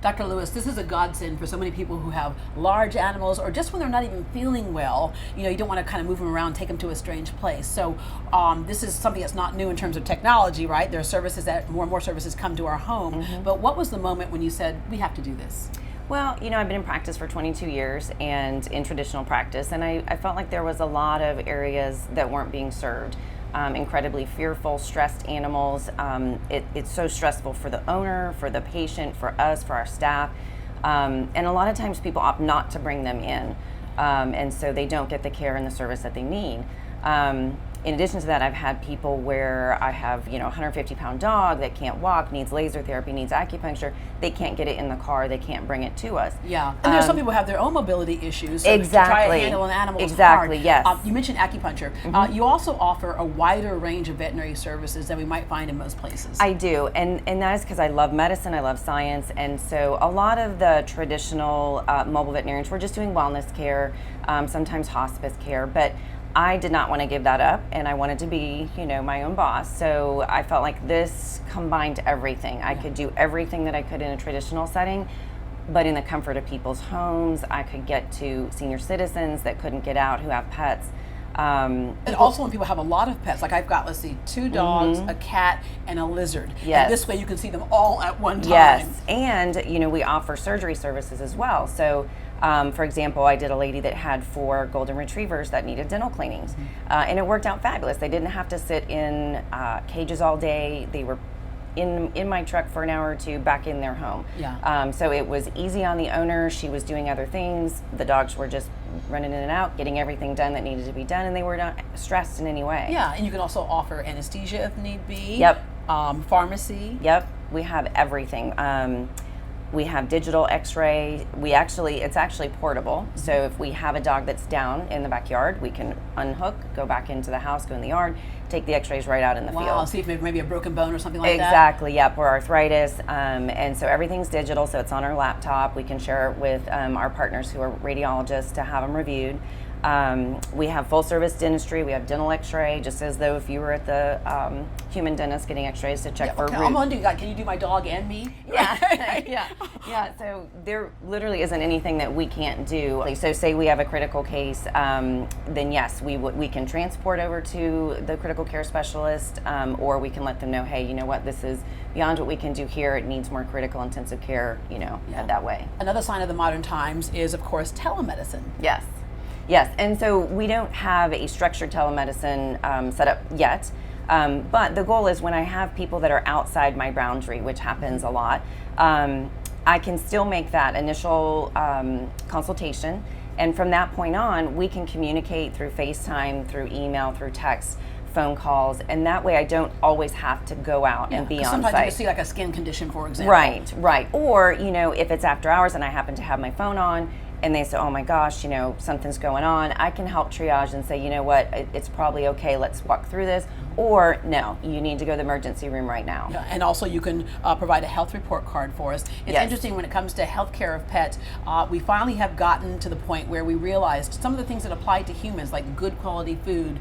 Dr. Lewis, this is a godsend for so many people who have large animals, or just when they're not even feeling well, you don't want to kind of move them around, take them to a strange place. So this is something that's not new in terms of technology, right? There are services that more and more services come to our home. But what was the moment when you said, we have to do this? Well, I've been in practice for 22 years and in traditional practice, and I felt like there was a lot of areas that weren't being served. Incredibly fearful, stressed animals. It's so stressful for the owner, for the patient, for us, for our staff. And a lot of times people opt not to bring them in. And so they don't get the care and the service that they need. In addition to that, I've had people where I have, 150-pound dog that can't walk, needs laser therapy, needs acupuncture. They can't get it in the car. They can't bring it to us. Yeah, and there's some people who have their own mobility issues. So exactly. To try to handle an animal is exactly. hard. Yes. You mentioned acupuncture. You also offer a wider range of veterinary services than we might find in most places. I do, and that is because I love medicine, I love science, and so a lot of the traditional mobile veterinarians were just doing wellness care, sometimes hospice care, but I did not want to give that up, and I wanted to be, my own boss. So I felt like this combined everything. I could do everything that I could in a traditional setting, but in the comfort of people's homes. I could get to senior citizens that couldn't get out who have pets. And also when people have a lot of pets, like I've got, let's see, 2 dogs, a cat, and a lizard. Yes. And this way you can see them all at one time. Yes, and we offer surgery services as well. So for example, I did a lady that had 4 golden retrievers that needed dental cleanings, and it worked out fabulous. They didn't have to sit in cages all day. They were in my truck for an hour or two, back in their home. Yeah. So it was easy on the owner. She was doing other things. The dogs were just running in and out, getting everything done that needed to be done, and they were not stressed in any way. Yeah, and you can also offer anesthesia if need be. Yep. Pharmacy. Yep. We have everything. We have digital x-ray. It's actually portable. So if we have a dog that's down in the backyard, we can unhook, go back into the house, go in the yard, take the x-rays right out in the field. See if maybe a broken bone or something like that. Exactly, yep, or arthritis. And so everything's digital, so it's on our laptop. We can share it with our partners who are radiologists to have them reviewed. We have full service dentistry. We have dental x-ray, just as though if you were at the human dentist getting x-rays to check for root. I'm wondering, can you do my dog and me? Yeah. Yeah, so there literally isn't anything that we can't do. So say we have a critical case, then yes, we can transport over to the critical care specialist, or we can let them know, hey, you know what, this is beyond what we can do here. It needs more critical intensive care, that way. Another sign of the modern times is, of course, telemedicine. Yes, and so we don't have a structured telemedicine set up yet, but the goal is when I have people that are outside my boundary, which happens a lot, I can still make that initial consultation, and from that point on, we can communicate through FaceTime, through email, through text, phone calls, and that way I don't always have to go out and be on sometimes site. You see like a skin condition, for example. Right. Or, if it's after hours and I happen to have my phone on, and they say, oh my gosh, something's going on, I can help triage and say, you know what, it's probably okay, let's walk through this. Or no, you need to go to the emergency room right now. Yeah, and also you can provide a health report card for us. It's interesting when it comes to health care of pets, we finally have gotten to the point where we realized some of the things that apply to humans, like good quality food,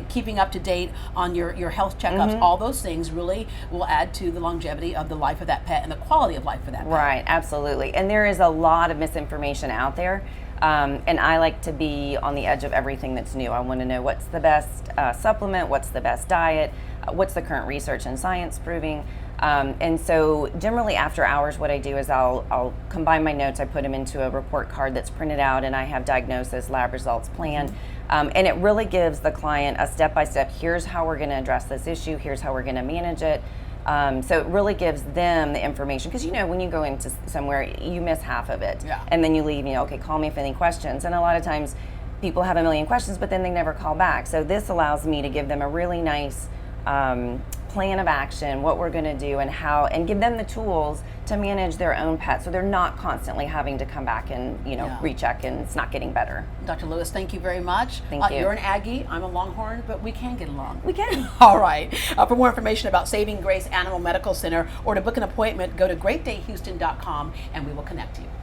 keeping up to date on your health checkups, all those things really will add to the longevity of the life of that pet and the quality of life for that pet. Right, absolutely. And there is a lot of misinformation out there. And I like to be on the edge of everything that's new. I want to know what's the best supplement, what's the best diet, what's the current research and science proving. And so generally after hours, what I do is I'll combine my notes, I put them into a report card that's printed out, and I have diagnosis, lab results planned. And it really gives the client a step-by-step, here's how we're going to address this issue, here's how we're going to manage it. So it really gives them the information, because when you go into somewhere, you miss half of it, and then you leave, okay, call me if any questions. And a lot of times people have a million questions, but then they never call back. So this allows me to give them a really nice plan of action, what we're going to do, and give them the tools to manage their own pet, so they're not constantly having to come back and recheck, and it's not getting better. Dr. Lewis, thank you very much. Thank you. You're an Aggie, I'm a Longhorn, but we can get along. We can. All right. For more information about Saving Grace Animal Medical Center, or to book an appointment, go to greatdayhouston.com and we will connect you.